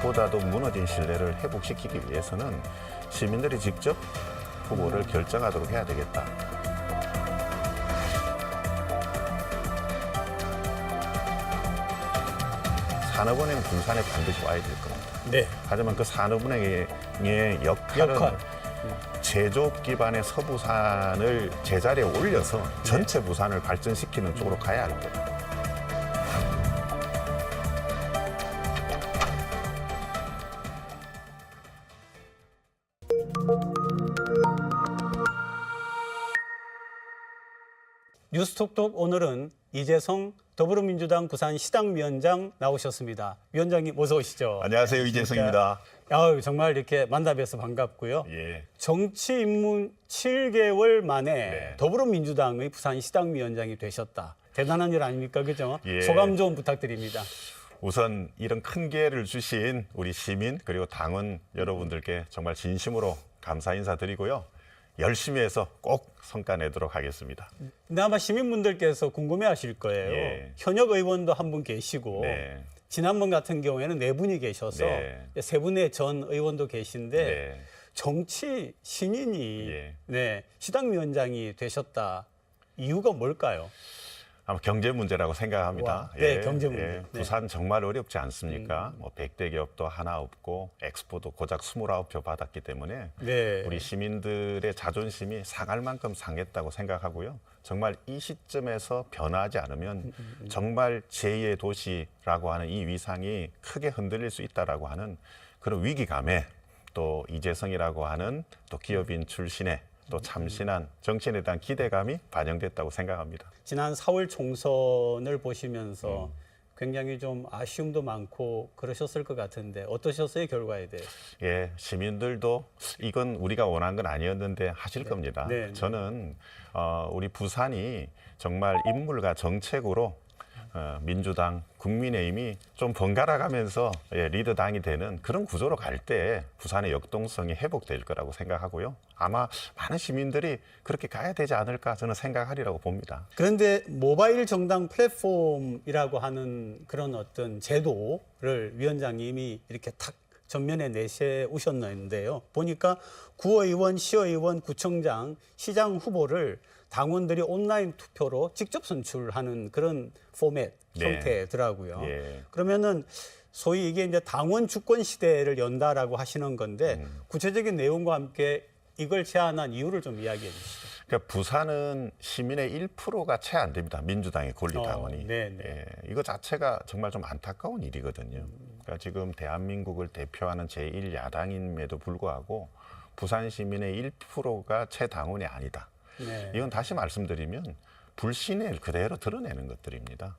무엇보다도 무너진 신뢰를 회복시키기 위해서는 시민들이 직접 후보를 결정하도록 해야 되겠다. 산업은행은 부산에 반드시 와야 될 겁니다. 네. 하지만 그 산업은행의 역할은 제조업 기반의 서부산을 제자리에 올려서 전체 부산을 발전시키는 쪽으로 가야 할 겁니다. 뉴스톡톡 오늘은 이재성 더불어민주당 부산시당위원장 나오셨습니다. 위원장님 어서 오시죠. 안녕하세요. 이재성입니다. 아유, 정말 이렇게 만나 뵈서 반갑고요. 예. 정치 입문 7개월 만에 네. 더불어민주당의 부산시당위원장이 되셨다. 대단한 일 아닙니까? 그죠? 예. 소감 좀 부탁드립니다. 우선 이런 큰 기회를 주신 우리 시민 그리고 당원 여러분들께 정말 진심으로 감사 인사드리고요. 열심히 해서 꼭 성과 내도록 하겠습니다. 근데 아마 시민분들께서 궁금해하실 거예요. 예. 현역 의원도 한 분 계시고 네. 지난번 같은 경우에는 4분이 계셔서 네. 3분의 전 의원도 계신데 네. 정치 신인이 예. 네, 시당위원장이 되셨다. 이유가 뭘까요? 아마 경제 문제라고 생각합니다. 와, 네, 경제 문제. 네. 부산 정말 어렵지 않습니까? 뭐 100대 기업도 하나 없고 엑스포도 고작 29표 받았기 때문에 네. 우리 시민들의 자존심이 상할 만큼 상했다고 생각하고요. 정말 이 시점에서 변화하지 않으면 정말 제2의 도시라고 하는 이 위상이 크게 흔들릴 수 있다라고 하는 그런 위기감에 또 이재성이라고 하는 또 기업인 출신의 또 참신한 정치인에 대한 기대감이 반영됐다고 생각합니다. 지난 4월 총선을 보시면서 굉장히 좀 아쉬움도 많고 그러셨을 것 같은데 어떠셨어요, 결과에 대해? 예, 시민들도 이건 우리가 원한 건 아니었는데 하실 겁니다. 네, 네. 저는 우리 부산이 정말 인물과 정책으로 민주당, 국민의힘이 좀 번갈아 가면서 리더당이 되는 그런 구조로 갈 때 부산의 역동성이 회복될 거라고 생각하고요. 아마 많은 시민들이 그렇게 가야 되지 않을까 저는 생각하리라고 봅니다. 그런데 모바일 정당 플랫폼이라고 하는 그런 어떤 제도를 위원장님이 이렇게 탁 전면에 내세우셨는데요. 보니까 구의원, 시의원, 구청장, 시장 후보를 당원들이 온라인 투표로 직접 선출하는 그런 포맷 네. 형태더라고요. 예. 그러면은 소위 이게 이제 당원 주권 시대를 연다라고 하시는 건데 구체적인 내용과 함께 이걸 제안한 이유를 좀 이야기해 주시죠. 그러니까 부산은 시민의 1%가 채 안 됩니다. 민주당의 권리 당원이. 네. 예, 이거 자체가 정말 좀 안타까운 일이거든요. 그러니까 지금 대한민국을 대표하는 제1야당임에도 불구하고 부산 시민의 1%가 채 당원이 아니다. 네. 이건 다시 말씀드리면 불신을 그대로 드러내는 것들입니다.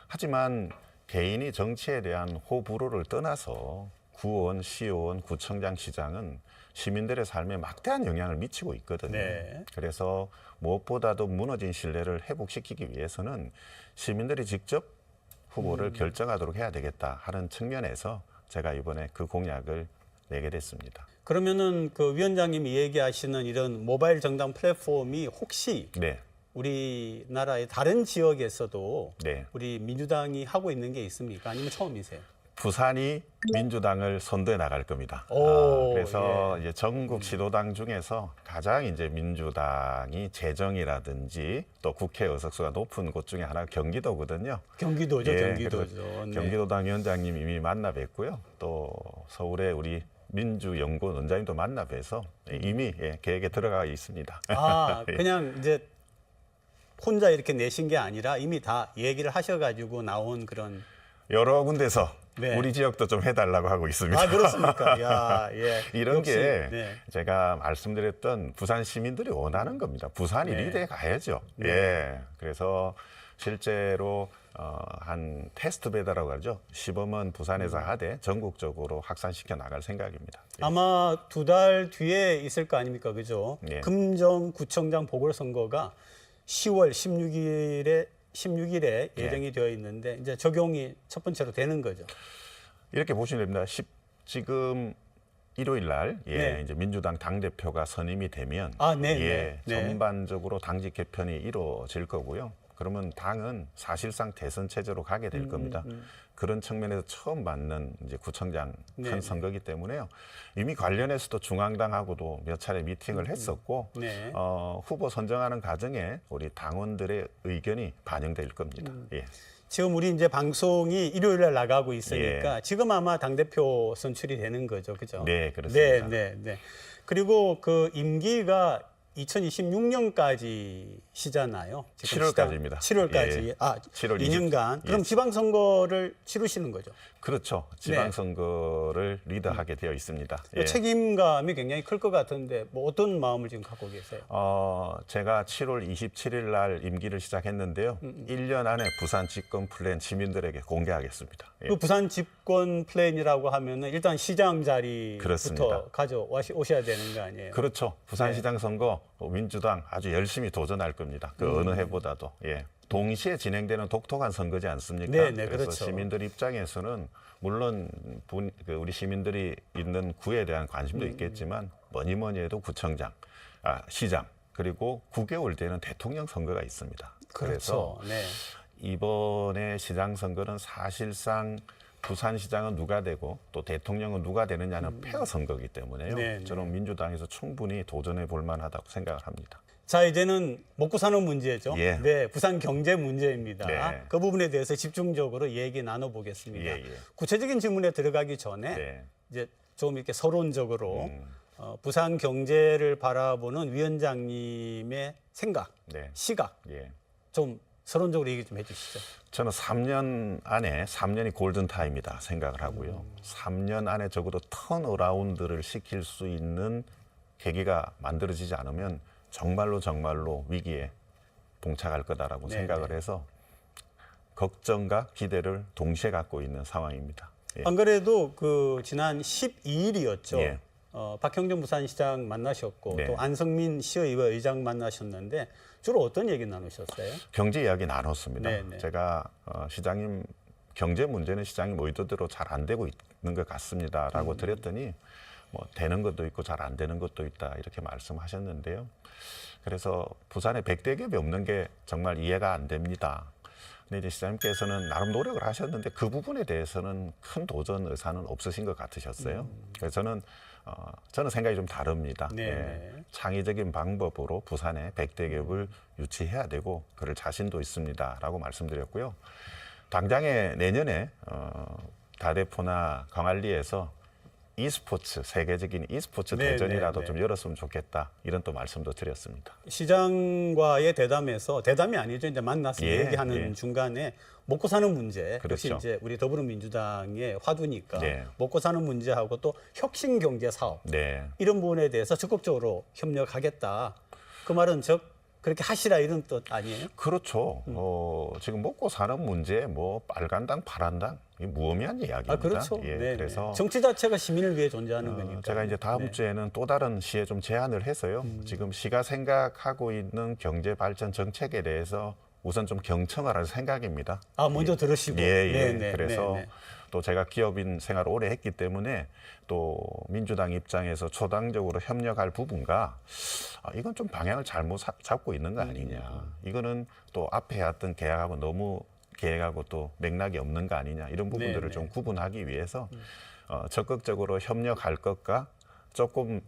하지만 개인이 정치에 대한 호불호를 떠나서 구원, 시의원, 구청장, 시장은 시민들의 삶에 막대한 영향을 미치고 있거든요. 네. 그래서 무엇보다도 무너진 신뢰를 회복시키기 위해서는 시민들이 직접 후보를 결정하도록 해야 되겠다 하는 측면에서 제가 이번에 그 공약을 내게 됐습니다. 그러면은 그 위원장님이 얘기하시는 이런 모바일 정당 플랫폼이 혹시 네. 우리나라의 다른 지역에서도 네. 우리 민주당이 하고 있는 게 있습니까? 아니면 처음이세요? 부산이 민주당을 선도해 나갈 겁니다. 오, 그래서 이제 전국 시도당 중에서 가장 이제 민주당이 재정이라든지 또 국회 의석수가 높은 곳 중에 하나가 경기도거든요. 경기도죠, 예, 경기도죠. 그래서 네. 경기도당 위원장님 이미 만나 뵀고요. 또 서울의 우리 민주연구원 원장님도 만나 뵈서 이미 계획에 들어가 있습니다. 아, 그냥 이제 혼자 이렇게 내신 게 아니라 이미 다 얘기를 하셔가지고 나온 그런. 여러 군데서 네. 우리 지역도 좀 해달라고 하고 있습니다. 아, 그렇습니까? 야, 예. 이런 역시, 게 네. 제가 말씀드렸던 부산 시민들이 원하는 겁니다. 부산이 네. 리드해 가야죠. 예. 그래서 실제로 한 테스트 배달이라고 하죠. 시범은 부산에서 하되 전국적으로 확산시켜 나갈 생각입니다. 아마 2달 뒤에 있을 거 아닙니까? 그죠? 예. 금정구청장 보궐선거가 10월 16일에 예정이 되어 있는데 이제 적용이 첫 번째로 되는 거죠. 이렇게 보시면 됩니다. 지금 일요일 날 네. 이제 민주당 당대표가 선임이 되면 아, 네, 네. 네. 전반적으로 당직 개편이 이루어질 거고요. 그러면 당은 사실상 대선 체제로 가게 될 겁니다. 그런 측면에서 처음 받는 이제 구청장 네, 큰 선거이기 때문에요. 이미 관련해서도 중앙당하고도 몇 차례 미팅을 했었고 네. 후보 선정하는 과정에 우리 당원들의 의견이 반영될 겁니다. 예. 지금 우리 이제 방송이 일요일에 나가고 있으니까 지금 아마 당대표 선출이 되는 거죠. 그죠? 네, 그렇습니다. 네. 그리고 그 임기가 2026년까지시잖아요. 7월까지입니다. 7월까지. 예. 아, 7월 2년간. 예. 그럼 지방선거를 치르시는 거죠. 그렇죠. 지방선거를 리드하게 되어 있습니다. 그 책임감이 굉장히 클 것 같은데 뭐 어떤 마음을 지금 갖고 계세요? 제가 7월 27일 날 임기를 시작했는데요. 1년 안에 부산 집권 플랜 시민들에게 공개하겠습니다. 예. 그 부산 집권 플랜이라고 하면은 일단 시장 자리부터 그렇습니다. 가져오셔야 되는 거 아니에요? 그렇죠. 부산시장 선거 민주당 아주 열심히 도전할 겁니다. 그 어느 해보다도. 예. 동시에 진행되는 독특한 선거지 않습니까? 네, 그래서 그렇죠. 시민들 입장에서는 물론 우리 시민들이 있는 구에 대한 관심도 있겠지만 뭐니 해도 구청장, 시장 그리고 9개월 뒤에는 대통령 선거가 있습니다. 그렇죠. 네. 이번에 시장 선거는 사실상 부산시장은 누가 되고 또 대통령은 누가 되느냐는 페어 선거이기 때문에요. 네, 저는 민주당에서 충분히 도전해 볼 만하다고 생각을 합니다. 자, 이제는 먹고 사는 문제죠. 예. 네, 부산 경제 문제입니다. 네. 그 부분에 대해서 집중적으로 얘기 나눠보겠습니다. 예. 구체적인 질문에 들어가기 전에 네. 이제 좀 이렇게 서론적으로 부산 경제를 바라보는 위원장님의 생각, 네. 시각 예. 좀 서론적으로 얘기 좀 해주시죠. 저는 3년 안에 3년이 골든타임이다 생각을 하고요. 3년 안에 적어도 턴어라운드를 시킬 수 있는 계기가 만들어지지 않으면 정말로 위기에 봉착할 거다라고 생각을 해서 걱정과 기대를 동시에 갖고 있는 상황입니다. 예. 안 그래도 그 지난 12일이었죠. 예. 박형준 부산시장 만나셨고 네. 또 안성민 시의회 의장 만나셨는데 주로 어떤 얘기 나누셨어요? 경제 이야기 나눴습니다. 네네. 제가 시장님 경제 문제는 시장님 의도대로 잘 안 되고 있는 것 같습니다라고 드렸더니 뭐 되는 것도 있고 잘 안 되는 것도 있다 이렇게 말씀하셨는데요. 그래서 부산에 100대 기업이 없는 게 정말 이해가 안 됩니다. 근데 이제 시장님께서는 나름 노력을 하셨는데 그 부분에 대해서는 큰 도전 의사는 없으신 것 같으셨어요. 그래서 저는 생각이 좀 다릅니다. 네. 예, 창의적인 방법으로 부산에 100대 기업을 유치해야 되고 그럴 자신도 있습니다라고 말씀드렸고요. 당장에 내년에 다대포나 광안리에서 e스포츠, 세계적인 e스포츠 네, 대전이라도 네. 좀 열었으면 좋겠다 이런 또 말씀도 드렸습니다. 시장과의 대담에서 대담이 아니죠. 이제 만나서 예, 얘기하는 예. 중간에 먹고 사는 문제, 그렇죠. 역시 이제 우리 더불어민주당의 화두니까 네. 먹고 사는 문제하고 또 혁신 경제 사업 네. 이런 부분에 대해서 적극적으로 협력하겠다. 그 말은 그렇게 하시라 이런 뜻 아니에요? 그렇죠. 지금 먹고 사는 문제, 뭐 빨간당, 파란당, 이 무의미한 이야기입니다. 그렇죠. 예, 네, 그래서 정치 자체가 시민을 위해 존재하는 거니까. 제가 이제 다음 주에는 또 다른 시에 좀 제안을 해서요. 지금 시가 생각하고 있는 경제 발전 정책에 대해서 우선 좀 경청을 할 생각입니다. 아, 먼저 들으시고. 예. 그래서 또 제가 기업인 생활을 오래 했기 때문에 또 민주당 입장에서 초당적으로 협력할 부분과 이건 좀 방향을 잘못 잡고 있는 거 아니냐. 이거는 또 앞에 했던 계약하고 너무 계획하고 또 맥락이 없는 거 아니냐. 이런 부분들을 좀 구분하기 위해서 적극적으로 협력할 것과 조금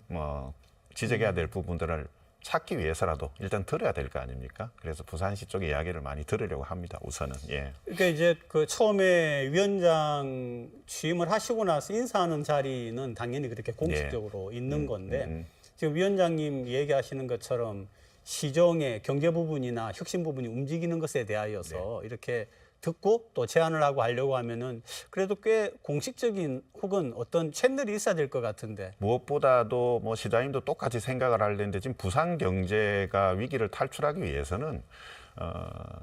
지적해야 될 부분들을 찾기 위해서라도 일단 들어야 될 거 아닙니까? 그래서 부산시 쪽의 이야기를 많이 들으려고 합니다. 우선은. 예. 그러니까 이제 그 처음에 위원장 취임을 하시고 나서 인사하는 자리는 당연히 그렇게 공식적으로 있는 건데 지금 위원장님 얘기하시는 것처럼 시정의 경제 부분이나 혁신 부분이 움직이는 것에 대하여서 이렇게 듣고 또 제안을 하고 하려고 하면은 그래도 꽤 공식적인 혹은 어떤 채널이 있어야 될 것 같은데. 무엇보다도 뭐 시장님도 똑같이 생각을 할 텐데 지금 부산 경제가 위기를 탈출하기 위해서는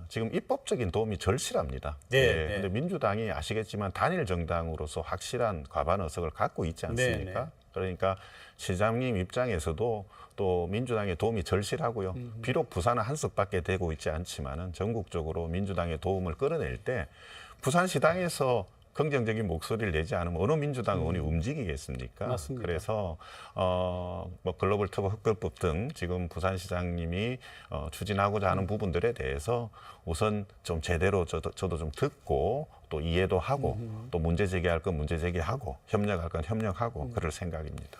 지금 입법적인 도움이 절실합니다. 근데 민주당이 아시겠지만 단일 정당으로서 확실한 과반 의석을 갖고 있지 않습니까? 그러니까 시장님 입장에서도 또 민주당의 도움이 절실하고요. 비록 부산은 한석밖에 되고 있지 않지만은 전국적으로 민주당의 도움을 끌어낼 때 부산시당에서 긍정적인 목소리를 내지 않으면 어느 민주당 의원이 움직이겠습니까? 맞습니다. 그래서 뭐 글로벌 투어 흡결법 등 지금 부산시장님이 추진하고자 하는 부분들에 대해서 우선 좀 제대로 저도 좀 듣고 또 이해도 하고 또 문제 제기할 건 문제 제기하고 협력할 건 협력하고 그럴 생각입니다.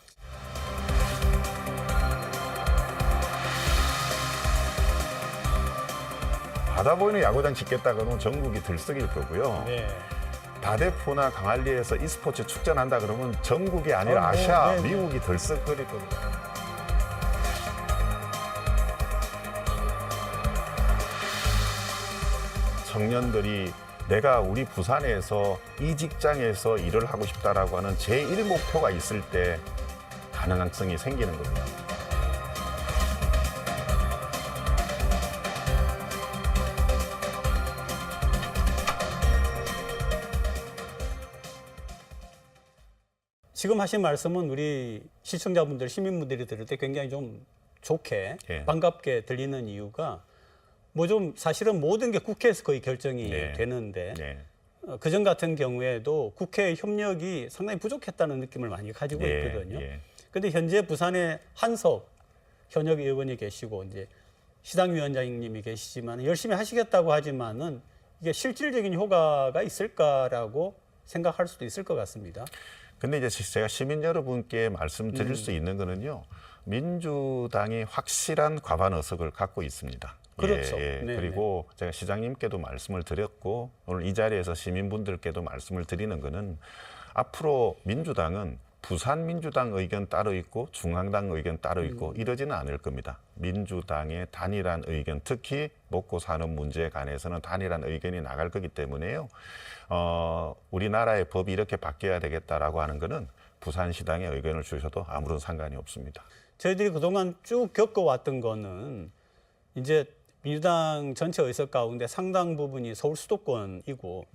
바다 보이는 야구장 짓겠다 그러면 전국이 들썩일 거고요. 네. 다대포나 강한리에서 e스포츠 축전한다 그러면 전국이 아니라 아시아, 네. 미국이 들썩거릴 겁니다. 청년들이 내가 우리 부산에서 이 직장에서 일을 하고 싶다라고 하는 제1목표가 있을 때 가능성이 생기는 겁니다. 지금 하신 말씀은 우리 시청자분들, 시민분들이 들을 때 굉장히 좀 좋게 예. 반갑게 들리는 이유가 뭐 좀 사실은 모든 게 국회에서 거의 결정이 네. 되는데 네. 그전 같은 경우에도 국회 협력이 상당히 부족했다는 느낌을 많이 가지고 예, 있거든요. 예. 그런데 현재 부산에 한석 현역 의원이 계시고 이제 시당위원장님이 계시지만 열심히 하시겠다고 하지만은 이게 실질적인 효과가 있을까라고 생각할 수도 있을 것 같습니다. 근데 이제 제가 시민 여러분께 말씀드릴 수 있는 거는요. 민주당이 확실한 과반 의석을 갖고 있습니다. 그렇죠. 예, 예. 네네. 그리고 제가 시장님께도 말씀을 드렸고 오늘 이 자리에서 시민분들께도 말씀을 드리는 거는 앞으로 민주당은 부산 민주당 의견 따로 있고 중앙당 의견 따로 있고 이러지는 않을 겁니다. 민주당의 단일한 의견, 특히 먹고 사는 문제에 관해서는 단일한 의견이 나갈 거기 때문에요. 우리나라의 법이 이렇게 바뀌어야 되겠다라고 하는 거는 부산시당의 의견을 주셔도 아무런 상관이 없습니다. 저희들이 그동안 쭉 겪어왔던 거는 이제 민주당 전체 의석 가운데 상당 부분이 서울 수도권이고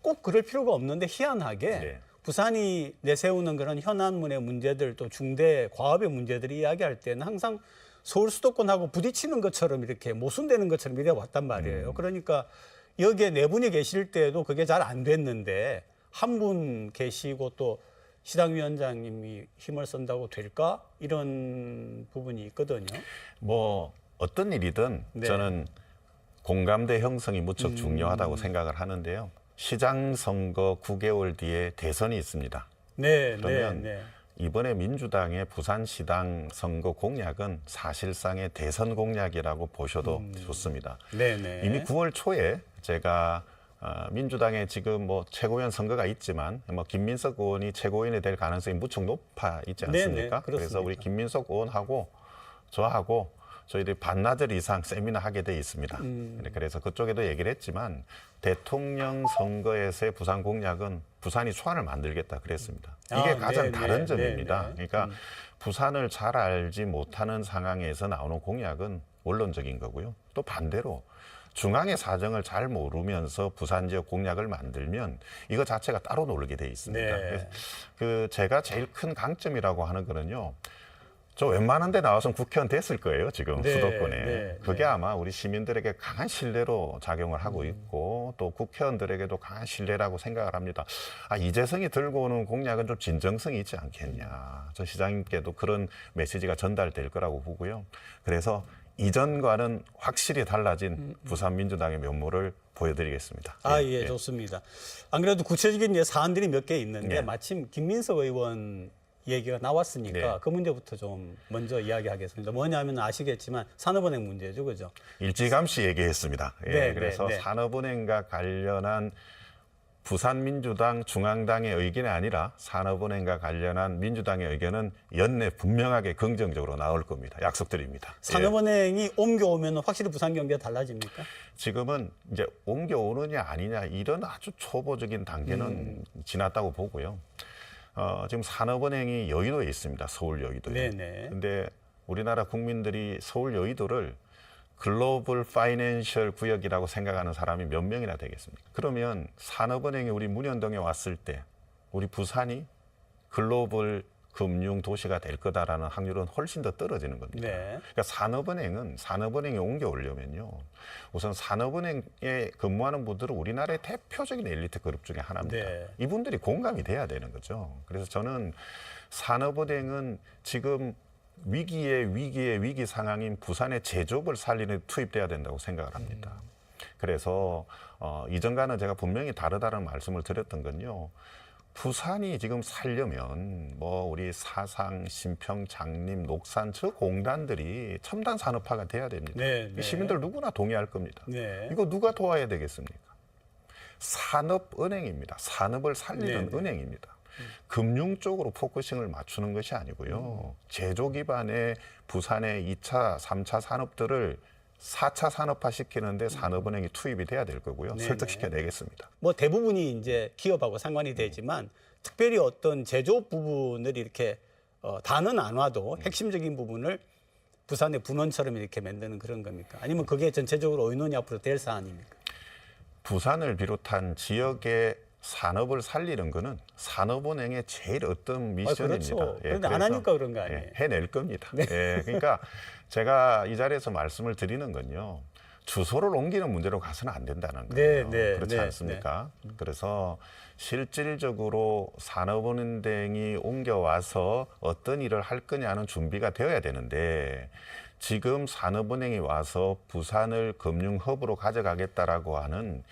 꼭 그럴 필요가 없는데 희한하게 네. 부산이 내세우는 그런 현안문의 문제들 또 중대 과업의 문제들이 이야기할 때는 항상 서울 수도권하고 부딪히는 것처럼 이렇게 모순되는 것처럼 이래 왔단 말이에요. 그러니까 여기에 네 분이 계실 때도 그게 잘 안 됐는데 한 분 계시고 또 시당위원장님이 힘을 쓴다고 될까? 이런 부분이 있거든요. 뭐 어떤 일이든 네. 저는 공감대 형성이 무척 중요하다고 생각을 하는데요. 시장 선거 9개월 뒤에 대선이 있습니다. 네, 그러면 네, 네. 이번에 민주당의 부산시당 선거 공약은 사실상의 대선 공약이라고 보셔도 좋습니다. 네, 네. 이미 9월 초에 제가 민주당에 지금 뭐 최고위원 선거가 있지만 뭐 김민석 의원이 최고위원이 될 가능성이 무척 높아 있지 네네, 않습니까? 그래서 그렇습니다. 우리 김민석 의원하고 저하고 저희들이 반나절 이상 세미나 하게 돼 있습니다. 그래서 그쪽에도 얘기를 했지만 대통령 선거에서의 부산 공약은 부산이 초안을 만들겠다 그랬습니다. 이게 아, 가장 네, 다른 네, 점입니다. 네, 네. 그러니까 부산을 잘 알지 못하는 상황에서 나오는 공약은 원론적인 거고요. 또 반대로 중앙의 사정을 잘 모르면서 부산 지역 공약을 만들면 이거 자체가 따로 놀게 돼 있습니다. 네. 그래서 그 제가 제일 큰 강점이라고 하는 거는요. 저 웬만한 데 나와서 국회의원 됐을 거예요, 지금 네, 수도권에. 네, 그게 네. 아마 우리 시민들에게 강한 신뢰로 작용을 하고 있고 또 국회의원들에게도 강한 신뢰라고 생각을 합니다. 이재성이 들고 오는 공약은 좀 진정성이 있지 않겠냐. 저 시장님께도 그런 메시지가 전달될 거라고 보고요. 그래서 이전과는 확실히 달라진 부산 민주당의 면모를 보여드리겠습니다. 예, 좋습니다. 안 그래도 구체적인 사안들이 몇 개 있는데 네. 마침 김민석 의원 얘기가 나왔으니까 네. 그 문제부터 좀 먼저 이야기하겠습니다. 뭐냐면 아시겠지만 산업은행 문제죠, 그죠? 일찌감치 얘기했습니다. 네, 그래서 네. 산업은행과 관련한 부산 민주당 중앙당의 의견이 아니라 산업은행과 관련한 민주당의 의견은 연내 분명하게 긍정적으로 나올 겁니다. 약속드립니다. 산업은행이 옮겨오면 확실히 부산 경기가 달라집니까? 지금은 이제 옮겨오느냐 아니냐 이런 아주 초보적인 단계는 지났다고 보고요. 지금 산업은행이 여의도에 있습니다. 서울 여의도에. 네네. 근데 우리나라 국민들이 서울 여의도를 글로벌 파이낸셜 구역이라고 생각하는 사람이 몇 명이나 되겠습니까? 그러면 산업은행이 우리 문현동에 왔을 때 우리 부산이 글로벌 금융 도시가 될 거다라는 확률은 훨씬 더 떨어지는 겁니다. 네. 그러니까 산업은행에 옮겨오려면요. 우선 산업은행에 근무하는 분들은 우리나라의 대표적인 엘리트 그룹 중에 하나입니다. 네. 이분들이 공감이 돼야 되는 거죠. 그래서 저는 산업은행은 지금 위기 상황인 부산의 제조업을 살리는 데 투입돼야 된다고 생각을 합니다. 그래서 이전과는 제가 분명히 다르다는 말씀을 드렸던 건요. 부산이 지금 살려면 우리 사상, 신평, 장림, 녹산 저 공단들이 첨단 산업화가 돼야 됩니다. 네, 네. 시민들 누구나 동의할 겁니다. 네. 이거 누가 도와야 되겠습니까? 산업은행입니다. 산업을 살리는 네. 은행입니다. 금융 쪽으로 포커싱을 맞추는 것이 아니고요. 제조 기반의 부산의 2차, 3차 산업들을 4차 산업화 시키는데 산업은행이 투입이 돼야 될 거고요. 네네. 설득시켜내겠습니다. 뭐 대부분이 이제 기업하고 상관이 되지만 특별히 어떤 제조업 부분을 이렇게 다는 안 와도 핵심적인 부분을 부산의 분원처럼 이렇게 만드는 그런 겁니까? 아니면 그게 전체적으로 의논이 앞으로 될 사안입니까? 부산을 비롯한 지역의 산업을 살리는 거는 산업은행의 제일 어떤 미션입니다. 그렇죠. 그런데 안 그래서, 하니까 그런 거 아니에요? 해낼 겁니다. 그러니까 제가 이 자리에서 말씀을 드리는 건요. 주소를 옮기는 문제로 가서는 안 된다는 거예요. 그렇지 않습니까? 그래서 실질적으로 산업은행이 옮겨와서 어떤 일을 할 거냐는 준비가 되어야 되는데 지금 산업은행이 와서 부산을 금융허브로 가져가겠다라고 하는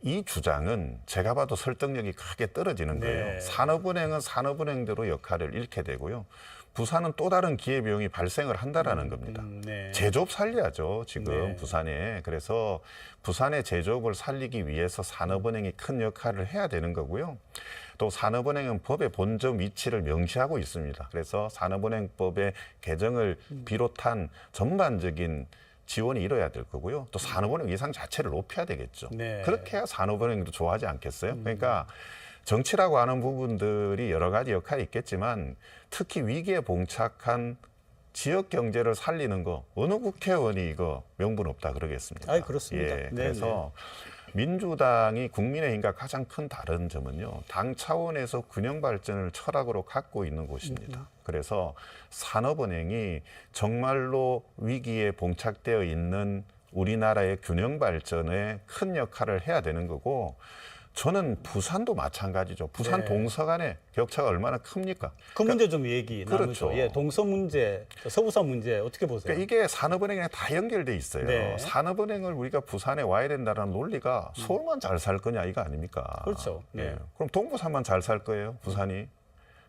이 주장은 제가 봐도 설득력이 크게 떨어지는 거예요. 네. 산업은행은 산업은행대로 역할을 잃게 되고요. 부산은 또 다른 기회비용이 발생을 한다라는 겁니다. 네. 제조업 살려야죠, 지금 네. 부산에. 그래서 부산의 제조업을 살리기 위해서 산업은행이 큰 역할을 해야 되는 거고요. 또 산업은행은 법의 본점 위치를 명시하고 있습니다. 그래서 산업은행법의 개정을 비롯한 전반적인 지원이 이뤄야 될 거고요. 또 산업은행 위상 자체를 높여야 되겠죠. 네. 그렇게 해야 산업은행도 좋아하지 않겠어요? 그러니까 정치라고 하는 부분들이 여러 가지 역할이 있겠지만 특히 위기에 봉착한 지역 경제를 살리는 거 어느 국회의원이 이거 명분 없다 그러겠습니까? 아이, 그렇습니다. 예, 네, 그래서 민주당이 국민의힘과 가장 큰 다른 점은요. 당 차원에서 균형 발전을 철학으로 갖고 있는 곳입니다. 그래서 산업은행이 정말로 위기에 봉착되어 있는 우리나라의 균형 발전에 큰 역할을 해야 되는 거고 저는 부산도 마찬가지죠. 부산 네. 동서 간의 격차가 얼마나 큽니까? 그 문제 좀 얘기 나누죠. 그렇죠. 예, 동서 문제, 서부산 문제 어떻게 보세요? 그러니까 이게 산업은행에 다 연결돼 있어요. 네. 산업은행을 우리가 부산에 와야 된다는 논리가 서울만 잘 살 거냐 이거 아닙니까? 그렇죠. 네. 예. 그럼 동부산만 잘 살 거예요, 부산이?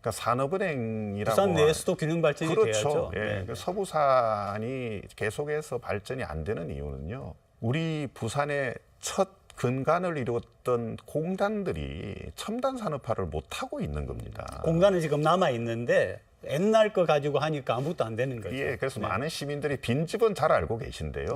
그러니까 산업은행이라고 부산 내에서도 균형 발전이 그렇죠. 돼야죠. 예. 네. 그러니까 서부산이 계속해서 발전이 안 되는 이유는요. 우리 부산의 첫 근간을 이루었던 공단들이 첨단 산업화를 못 하고 있는 겁니다. 공간은 지금 남아 있는데 옛날 거 가지고 하니까 아무것도 안 되는 거죠. 예, 그래서 많은 시민들이 빈 집은 잘 알고 계신데요.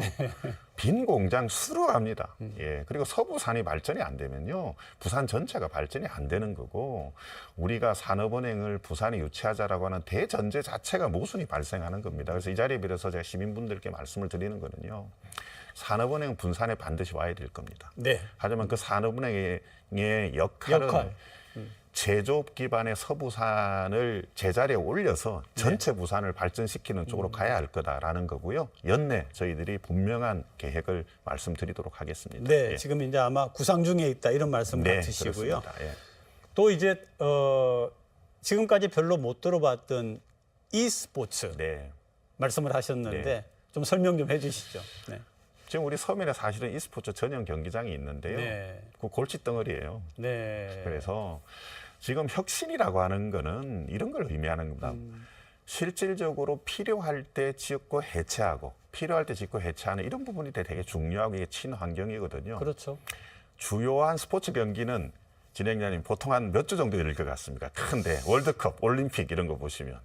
빈 공장 수로 합니다. 예, 그리고 서부산이 발전이 안 되면요, 부산 전체가 발전이 안 되는 거고, 우리가 산업은행을 부산에 유치하자라고 하는 대전제 자체가 모순이 발생하는 겁니다. 그래서 이 자리에 빌어서 제가 시민분들께 말씀을 드리는 거는요, 산업은행 분산에 반드시 와야 될 겁니다. 네. 하지만 그 산업은행의 역할은 제조업 기반의 서부산을 제자리에 올려서 전체 부산을 발전시키는 쪽으로 가야 할 거다라는 거고요. 연내 저희들이 분명한 계획을 말씀드리도록 하겠습니다. 네, 예. 지금 이제 아마 구상 중에 있다 이런 말씀 네, 같으시고요. 그렇습니다. 예. 또 이제 지금까지 별로 못 들어봤던 e스포츠 네. 말씀을 하셨는데 네. 좀 설명 좀 해주시죠. 네. 지금 우리 서면에 사실은 e스포츠 전용 경기장이 있는데요. 네. 그 골칫덩어리예요. 네. 그래서 지금 혁신이라고 하는 거는 이런 걸 의미하는 겁니다. 실질적으로 필요할 때 짓고 해체하고 필요할 때 짓고 해체하는 이런 부분이 되게 중요하고 이게 친환경이거든요. 그렇죠. 주요한 스포츠 경기는 진행자님 보통 한 몇 주 정도 걸릴 것 같습니까? 큰데 월드컵, 올림픽 이런 거 보시면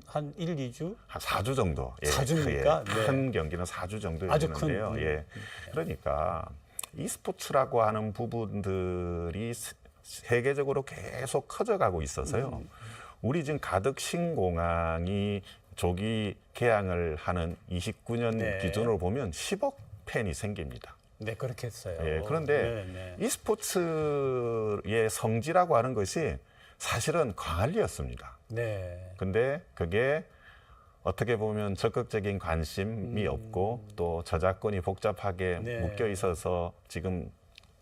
한 1, 2주? 한 4주 정도. 4주입니까? 네. 큰 경기는 4주 정도 아주 되는데요. 큰, 예. 그러니까 e스포츠라고 하는 부분들이 세계적으로 계속 커져가고 있어서요. 우리 지금 가덕 신공항이 조기 개항을 하는 29년 네. 기준으로 보면 10억 팬이 생깁니다. 네, 그렇게 했어요. 예, 그런데 네, 네. e스포츠의 성지라고 하는 것이 사실은 광안리였습니다. 네. 근데 그게 어떻게 보면 적극적인 관심이 없고 또 저작권이 복잡하게 네. 묶여 있어서 지금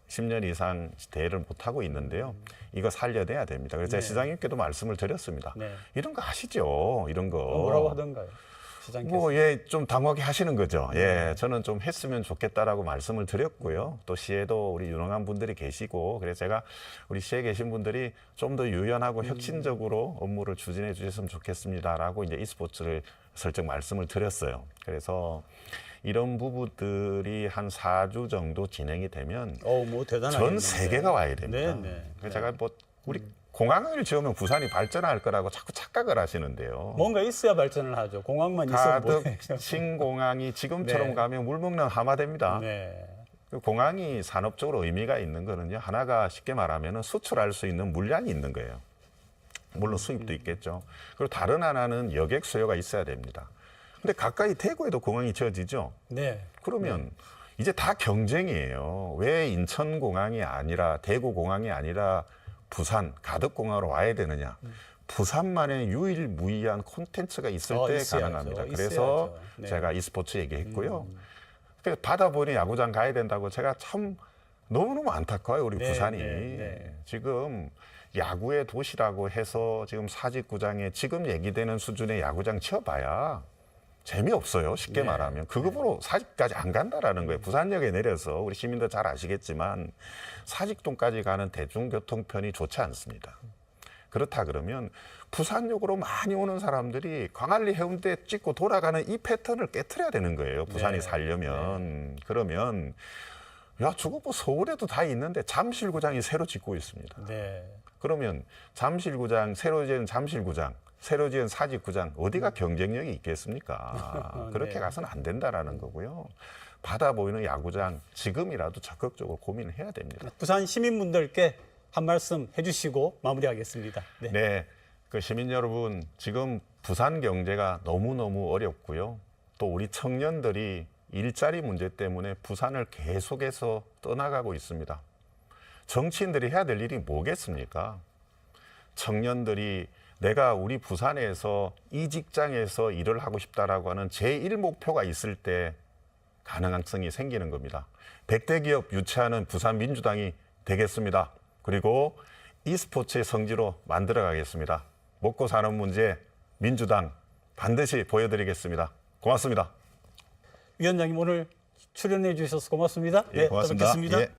10년 이상 대회를 못 하고 있는데요. 이거 살려내야 됩니다. 그래서 제가 네. 시장님께도 말씀을 드렸습니다. 네. 이런 거 아시죠? 이런 거. 뭐라고 하던가요? 시장께서. 뭐, 예, 좀 당황하게 하시는 거죠. 예, 저는 좀 했으면 좋겠다라고 말씀을 드렸고요. 또 시에도 우리 유능한 분들이 계시고, 그래서 제가 우리 시에 계신 분들이 좀 더 유연하고 혁신적으로 업무를 추진해 주셨으면 좋겠습니다라고 이제 e스포츠를 설정 말씀을 드렸어요. 그래서 이런 부분들이 한 4주 정도 진행이 되면 뭐 대단하겠는데. 전 세계가 와야 됩니다. 네, 네. 그래서 제가 뭐 우리 공항을 지으면 부산이 발전할 거라고 자꾸 착각을 하시는데요. 뭔가 있어야 발전을 하죠. 공항만 있으면 가득 뭐예요? 신공항이 지금처럼 네. 가면 물먹는 하마 됩니다. 네. 공항이 산업적으로 의미가 있는 거는요. 하나가 쉽게 말하면 수출할 수 있는 물량이 있는 거예요. 물론 수입도 있겠죠. 그리고 다른 하나는 여객 수요가 있어야 됩니다. 근데 가까이 대구에도 공항이 지어지죠. 네. 그러면 이제 다 경쟁이에요. 왜 인천공항이 아니라 대구공항이 아니라 부산 가덕공항으로 와야 되느냐. 부산만의 유일무이한 콘텐츠가 있을 때 있어야죠. 가능합니다. 그래서 있어야죠. 네. 제가 e스포츠 얘기했고요. 그래서 바다 보이는 야구장 가야 된다고 제가 참 너무너무 안타까워요. 우리 네, 부산이. 네, 네. 지금 야구의 도시라고 해서 지금 사직구장에 지금 얘기되는 수준의 야구장 지어봐야 재미없어요. 쉽게 네. 말하면. 그거로 사직까지 안 간다라는 거예요. 부산역에 내려서 우리 시민들 잘 아시겠지만 사직동까지 가는 대중교통편이 좋지 않습니다. 그렇다 그러면 부산역으로 많이 오는 사람들이 광안리 해운대 찍고 돌아가는 이 패턴을 깨트려야 되는 거예요. 부산이 네. 살려면. 그러면 야, 저거 뭐 서울에도 다 있는데 잠실구장이 새로 짓고 있습니다. 네. 그러면 잠실구장, 새로 지은 잠실구장, 새로 지은 사직구장 어디가 경쟁력이 있겠습니까? 그렇게 네. 가서는 안 된다라는 거고요. 바다 보이는 야구장 지금이라도 적극적으로 고민을 해야 됩니다. 부산 시민분들께 한 말씀 해주시고 마무리하겠습니다. 네. 네, 그 시민 여러분 지금 부산 경제가 너무너무 어렵고요. 또 우리 청년들이 일자리 문제 때문에 부산을 계속해서 떠나가고 있습니다. 정치인들이 해야 될 일이 뭐겠습니까? 청년들이 내가 우리 부산에서 이 직장에서 일을 하고 싶다라고 하는 제1목표가 있을 때 가능성이 생기는 겁니다. 100대 기업 유치하는 부산 민주당이 되겠습니다. 그리고 e스포츠의 성지로 만들어 가겠습니다. 먹고 사는 문제 민주당 반드시 보여드리겠습니다. 고맙습니다. 위원장님 오늘 출연해 주셔서 고맙습니다. 예, 고맙습니다. 또 뵙겠습니다. 예.